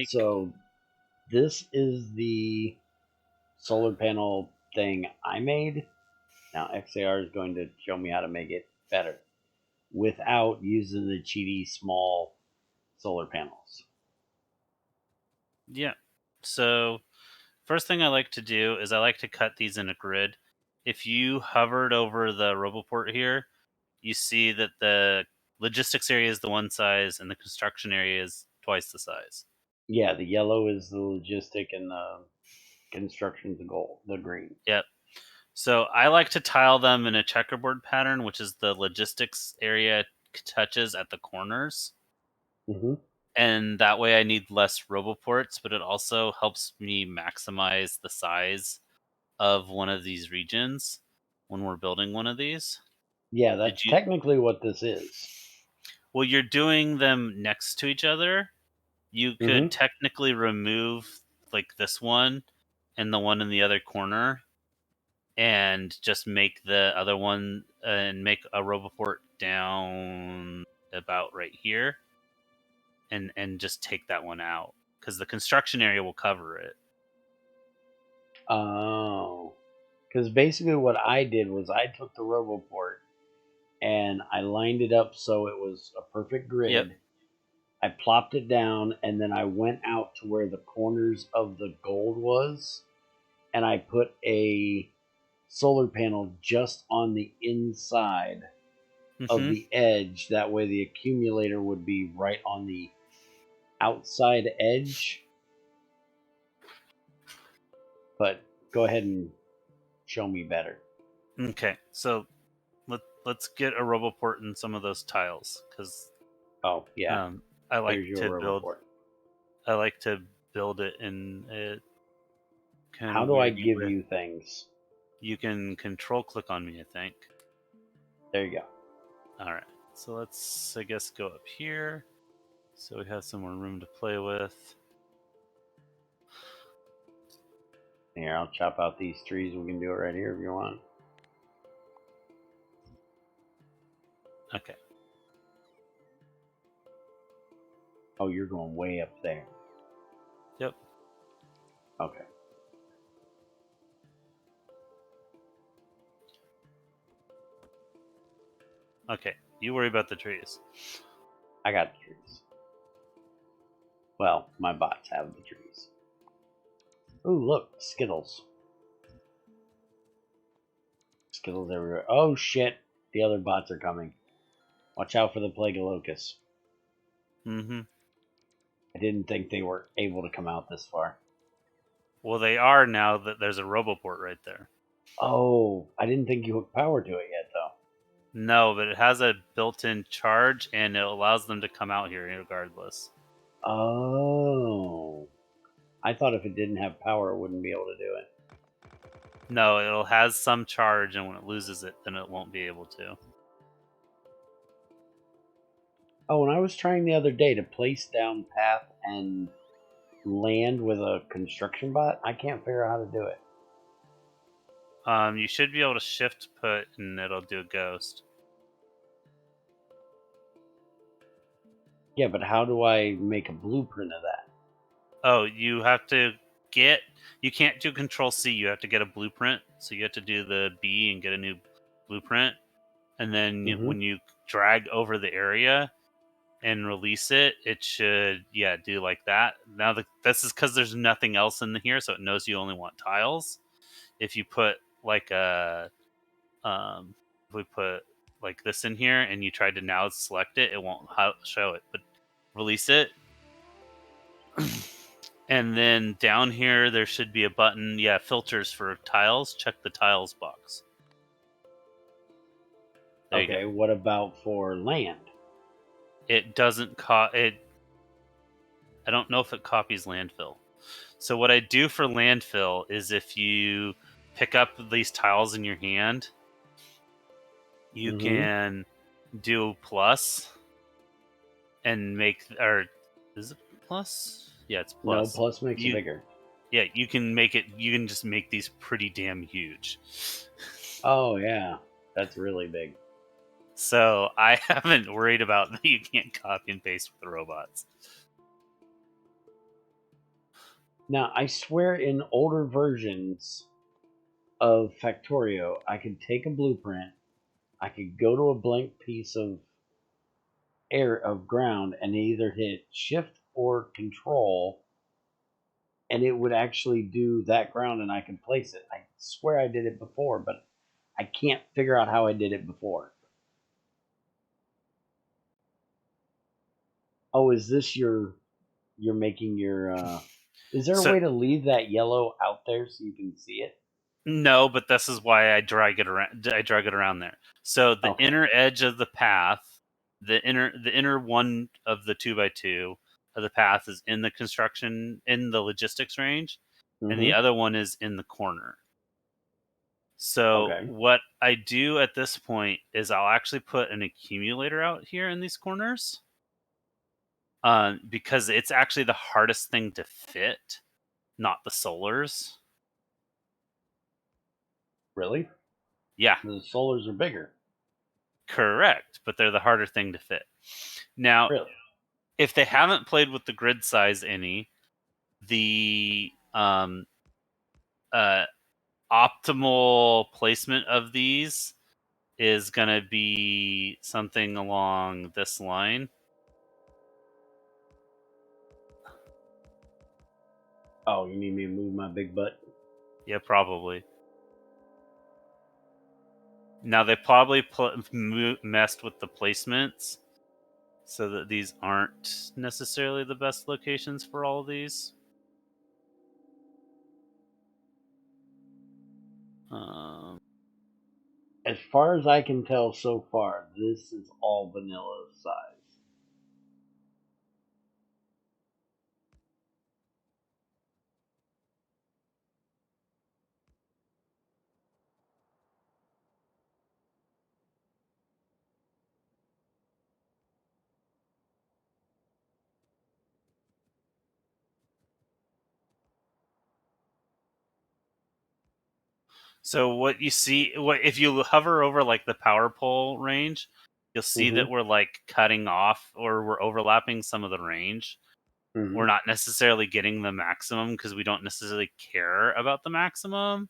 So this is the solar panel thing I made. Now XAR is going to show me how to make it better without using the cheaty small solar panels. Yeah. So first thing I like to do is I like to cut these in a grid. If you hovered over the RoboPort here, you see that the logistics area is the one size and the construction area is twice the size. Yeah, the yellow is the logistic and the construction's the gold, the green. Yep. So I like to tile them in a checkerboard pattern, which is the logistics area touches at the corners. Mm-hmm. And that way I need less RoboPorts, but it also helps me maximize the size of one of these regions when we're building one of these. Yeah, Did that's you? technically what this is. Well, you're doing them next to each other. You could Mm-hmm. technically remove like this one and the one in the other corner and just make the other one and make a RoboPort down about right here and just take that one out because the construction area will cover it. Oh, because basically what I did was I took the RoboPort and I lined it up so it was a perfect Yep. grid. I plopped it down and then I went out to where the corners of the gold was and I put a solar panel just on the inside of Mm-hmm. the edge. That way the accumulator would be right on the outside edge. But go ahead and show me better. Okay, so let's get a RoboPort in some of those tiles because Oh, yeah. I like There's your to build. RoboPort. I like to build it in a kind How of do I weirdy give way. you things? You can control click on me, I think. There you go. All right, so let's I guess go up here so we have some more room to play with. Here, I'll chop out these trees. We can do it right here if you want. Okay. Oh, you're going way up there. Yep. Okay. Okay. You worry about the trees. I got the trees. Well, my bots have the trees. Ooh, look, Skittles. Skittles everywhere. Oh shit, the other bots are coming. Watch out for the plague of locusts. Mm-hmm. I didn't think they were able to come out this far. Well, they are now that there's a RoboPort right there. Oh, I didn't think you hooked power to it yet, though. No, but it has a built-in charge and it allows them to come out here regardless. Oh. I thought if it didn't have power, it wouldn't be able to do it. No, it'll has some charge, and when it loses it, then it won't be able to. Oh, and I was trying the other day to place down path and land with a construction bot. I can't figure out how to do it. You should be able to shift put, and it'll do a ghost. Yeah, but how do I make a blueprint of that? Oh, you have to get. You can't do Control C. You have to get a blueprint. So you have to do the B and get a new blueprint, and then Mm-hmm. when you drag over the area and release it, it should do like that. Now this is because there's nothing else in here, so it knows you only want tiles. If you put like a if we put like this in here and you try to now select it, it won't show it. But release it, and then down here there should be a button. Yeah, filters for tiles. Check the tiles box. There you Okay, go. what about for land? It doesn't it. I don't know if it copies landfill. So what I do for landfill is if you pick up these tiles in your hand, you Mm-hmm. can do plus and make, or is it plus? Yeah, it's No, plus. plus makes it You bigger. Yeah, you can make it. You can just make these pretty damn huge. Oh, yeah. That's really big. So I haven't worried about that. You can't copy and paste with the robots. Now, I swear in older versions of Factorio, I could take a blueprint, I could go to a blank piece of ground and either hit shift or control and it would actually do that ground and I could place it. I swear I did it before, but I can't figure out how I did it before. Oh, is this you're making your is there a So way to leave that yellow out there so you can see it? no, but this is why I drag it around. I drag it around there. So the Okay. inner edge of the path, the inner one of the 2x2 of the path is in the construction in the logistics range, and the Mhm. other one is in the corner. So Okay. what I do at this point is I'll actually put an accumulator out here in these corners, because it's actually the hardest thing to fit, not the solars. Really? Yeah, The solars are bigger. correct, but they're the harder thing to fit. Now, Really? if they haven't played with the grid size any, the uh, optimal placement of these is going to be something along this line. Oh, you need me to move my big butt? Yeah, probably. Now they probably messed with the placements so that these aren't necessarily the best locations for all of these. Um, As far as I can tell so far, this is all vanilla size. So what you see, what if you hover over like the power pole range, you'll see that Mhm. we're like cutting off or we're overlapping some of the range. We're Mhm. not necessarily getting the maximum because we don't necessarily care about the maximum.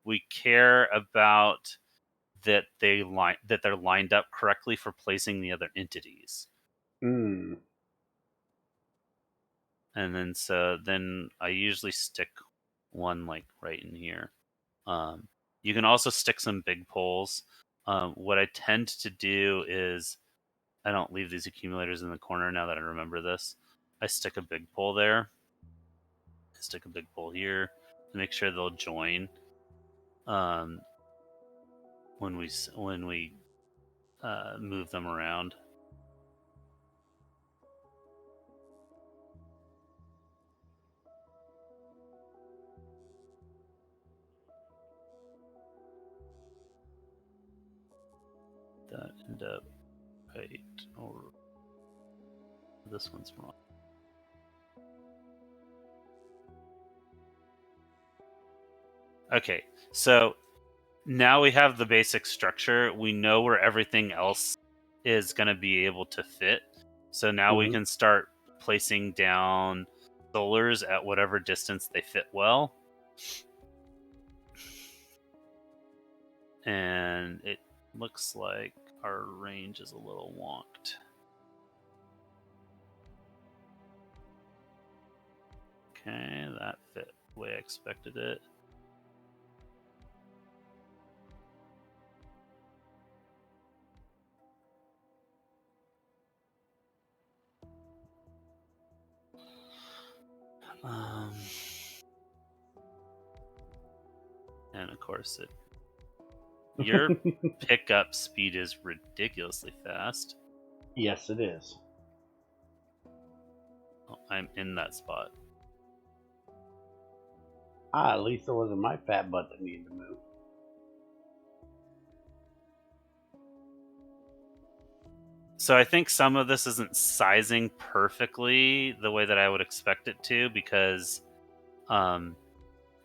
We care about that they're lined up correctly for placing the other entities. Mm. And then I usually stick one like right in here. You can also stick some big poles. What I tend to do is I don't leave these accumulators in the corner now that I remember this. I stick a big pole there. I stick a big pole here to make sure they'll join um, when we move them around. That end up right, or this one's wrong. Okay, so now we have the basic structure. We know where everything else is going to be able to fit. So now we Mhm. can start placing down solars at whatever distance they fit well. And it looks like our range is a little wonked. Okay, that fit the way I expected it. Um, and of course, your pickup speed is ridiculously fast. Yes, it is. Oh, I'm in that spot. At least it wasn't my fat butt that needed to move. So I think some of this isn't sizing perfectly the way that I would expect it to because um,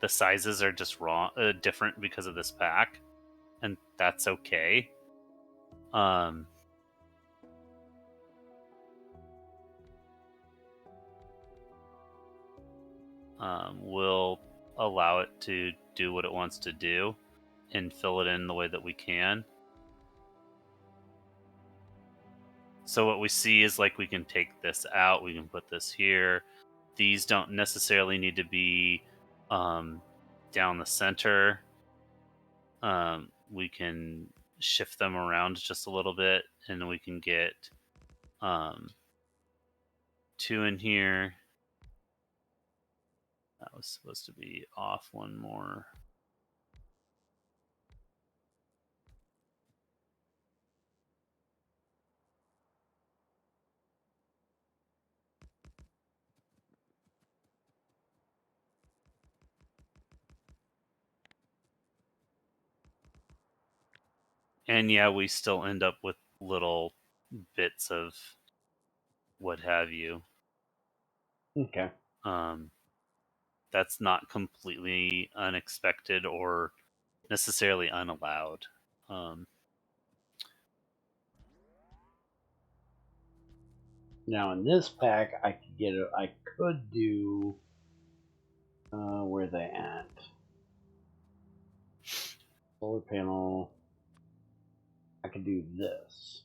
the sizes are just wrong, different because of this pack, and that's okay. Um, we'll allow it to do what it wants to do and fill it in the way that we can. So what we see is like we can take this out, we can put this here. These don't necessarily need to be down the center. We can shift them around just a little bit, and we can get um, 2 in here. That was supposed to be off one more. And yeah, we still end up with little bits of what have you. Okay. That's not completely unexpected or necessarily unallowed. Now in this pack, I could get it. I could do. Where they at? Solar panel. I could do this.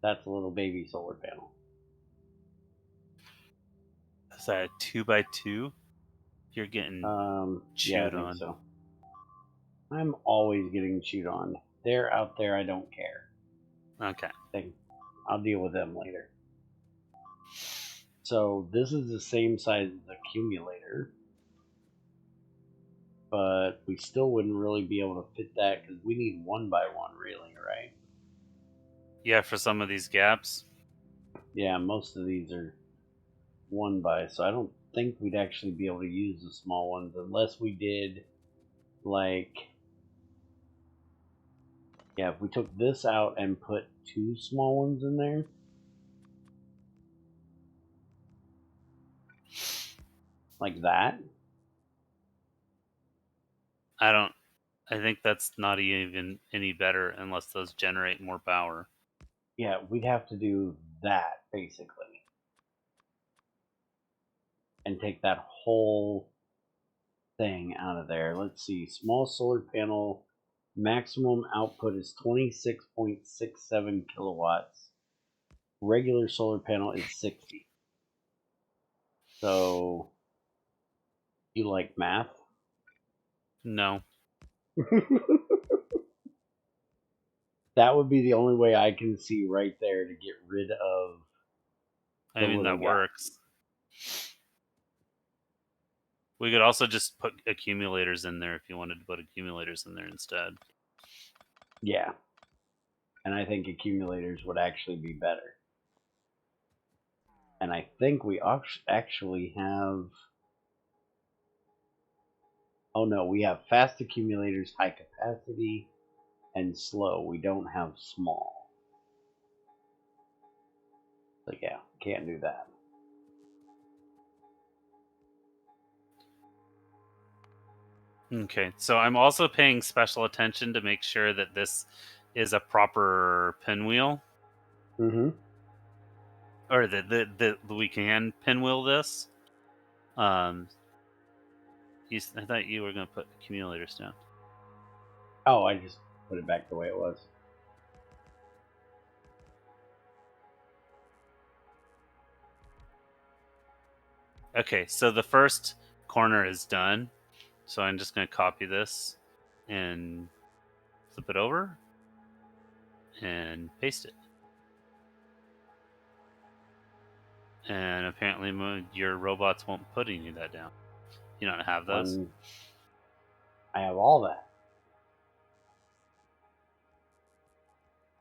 That's a little baby solar panel. Is that a 2x2? You're getting Yeah, I chewed think on. so. I'm always getting chewed on. They're out there. I don't care. Okay. I'll deal with them later. So this is the same size as the accumulator, but we still wouldn't really be able to fit that because we need 1x1, really, right? Yeah, for some of these gaps. Yeah, most of these are 1x, so I don't think we'd actually be able to use the small ones unless we did like, yeah, if we took this out and put 2 small ones in there. Like that. I think that's not even any better unless those generate more power. Yeah, we'd have to do that basically. And take that whole thing out of there. Let's see. Small solar panel maximum output is 26.67 kilowatts. Regular solar panel is 60. So, you like math? No. That would be the only way I can see right there to get rid of I the mean, little that guy. works. We could also just put accumulators in there if you wanted to put accumulators in there instead. Yeah. And I think accumulators would actually be better. And I think we actually have. Oh no, we have fast accumulators, high capacity, and slow. We don't have small. So yeah, can't do that. Okay, so I'm also paying special attention to make sure that this is a proper pinwheel, Mm-hmm. or that we can pinwheel this. Um, I thought you were going to put accumulators down. Oh, I just put it back the way it was. Okay, so the first corner is done. So I'm just going to copy this and flip it over and paste it. And apparently your robots won't put any of that down. You don't have those? When I have all that.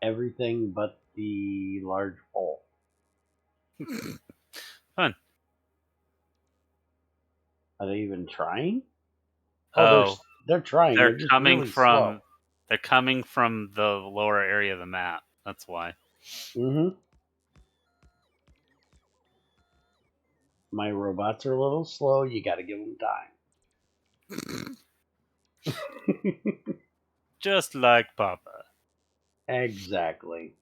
Everything but the large pole. Fun. Are they even trying? Oh, They're trying. they're They're just coming really slow. from the lower area of the map. That's why. Mm-hmm. My robots are a little slow. You got to give them time. Just like Papa. Exactly.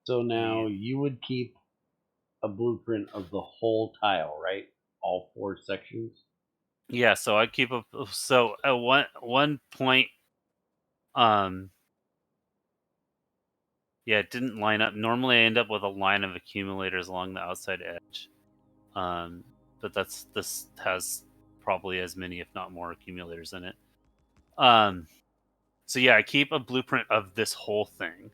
So now you would keep a blueprint of the whole tile, right? All 4 sections. Yeah, so I keep a so at one point, um, yeah, it didn't line up. Normally, I end up with a line of accumulators along the outside edge, but this has probably as many, if not more, accumulators in it. So yeah, I keep a blueprint of this whole thing,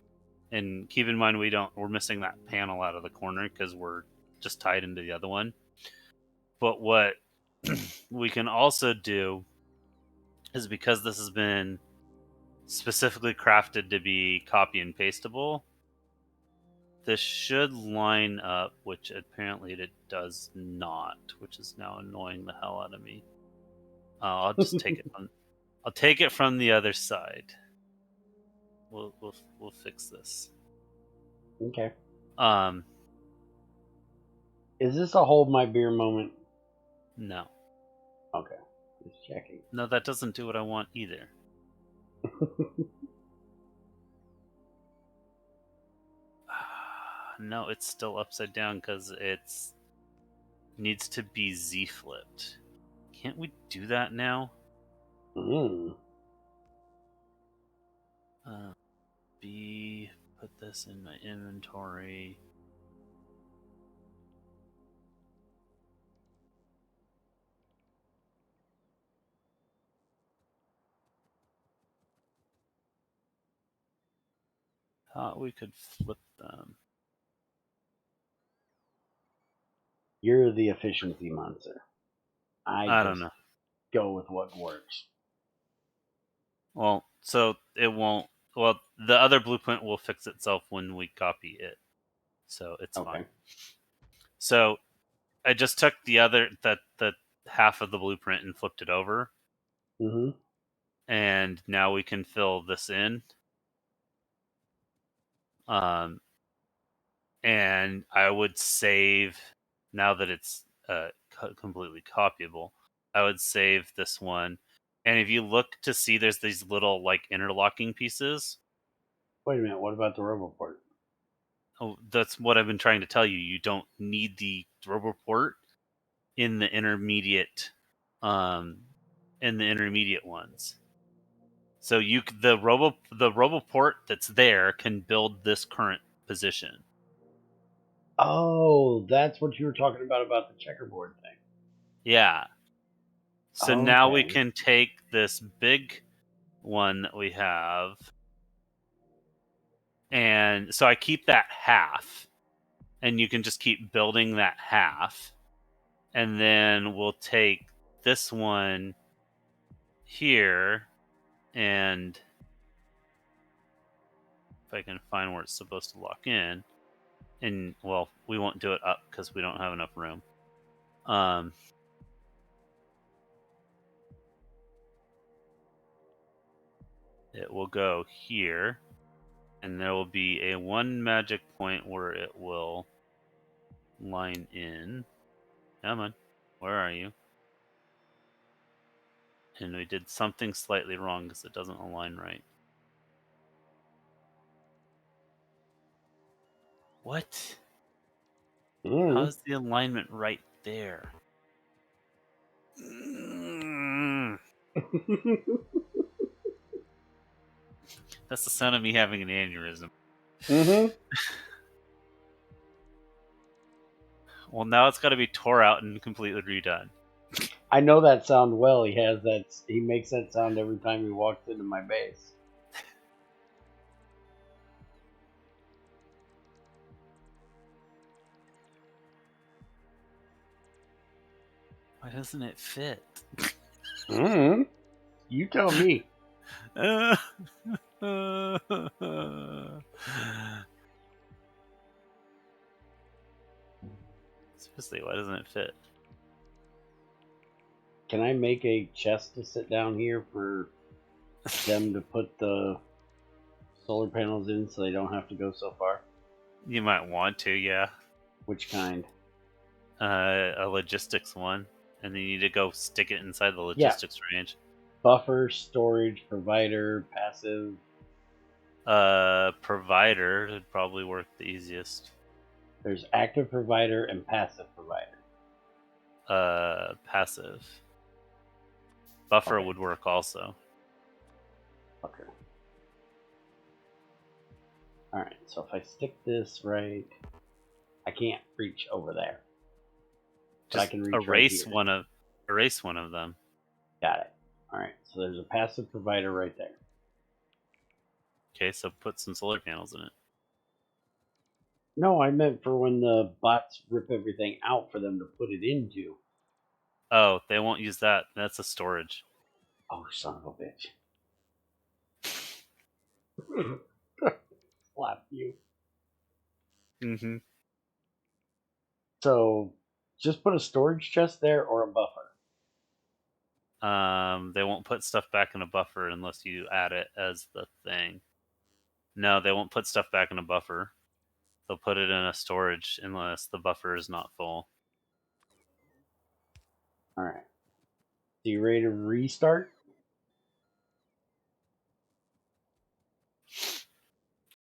and keep in mind we're missing that panel out of the corner because we're just tied into the other one. But what we can also do is, because this has been specifically crafted to be copy and pasteable, this should line up, which apparently it does not, which is now annoying the hell out of me. I'll just take it from. I'll take it from the other side. We'll fix this. Okay. Um, Is this a hold my beer moment? no, Okay. Just checking. no, that doesn't do what I want either. No, it's still upside down because it's needs to be Z flipped. Can't we do that now? Mm. B, put this in my inventory. Thought we could flip them. You're the efficiency monster. I I don't just know. go with what works. Well, so it won't. Well, the other blueprint will fix itself when we copy it, so it's Okay. fine. So I just took the half of the blueprint and flipped it over, Mm-hmm. and now we can fill this in. Um, and I would save, now that it's completely copyable. I would save this one, and if you look to see, there's these little like interlocking pieces. Wait a minute. What about the RoboPort? Oh, that's what I've been trying to tell you. You don't need the RoboPort in the intermediate, um, in the intermediate ones. So the RoboPort that's there can build this current position. Oh, that's what you were talking about the checkerboard thing. Yeah. So now we Okay. can take this big one that we have, and so I keep that half, and you can just keep building that half, and then we'll take this one here, and if I can find where it's supposed to lock in, and well, we won't do it up because we don't have enough room. It will go here, and there will be a one magic point where it will line in. Come on, where are you? And we did something slightly wrong because it doesn't align right. What? Mm. How's the alignment right there? That's the sound of me having an aneurysm. Mm-hmm. Well, now it's got to be tore out and completely redone. I know that sound well. He has that. He makes that sound every time he walks into my base. Why doesn't it fit? Mm-hmm. You tell me. Seriously, why doesn't it fit? Can I make a chest to sit down here for them to put the solar panels in so they don't have to go so far? You might want to, yeah. Which kind? A logistics one, and then you need to go stick it inside the Yeah. logistics range. Buffer, storage, provider, passive. Provider would probably work the easiest. There's active provider and passive provider. Passive. Buffer Okay. would work also. Okay. All right. So if I stick this right, I can't reach over there, but I Just can reach right erase here. erase one of them. Got it. All right. So there's a passive provider right there. Okay, so put some solar panels in it. No, I meant for when the bots rip everything out for them to put it into. Oh, they won't use that. That's a storage. Oh, son of a bitch. Slap you. Mm-hmm. So just put a storage chest there or a buffer. They won't put stuff back in a buffer unless you add it as the thing. No, they won't put stuff back in a buffer. They'll put it in a storage unless the buffer is not full. All right. So you ready to restart?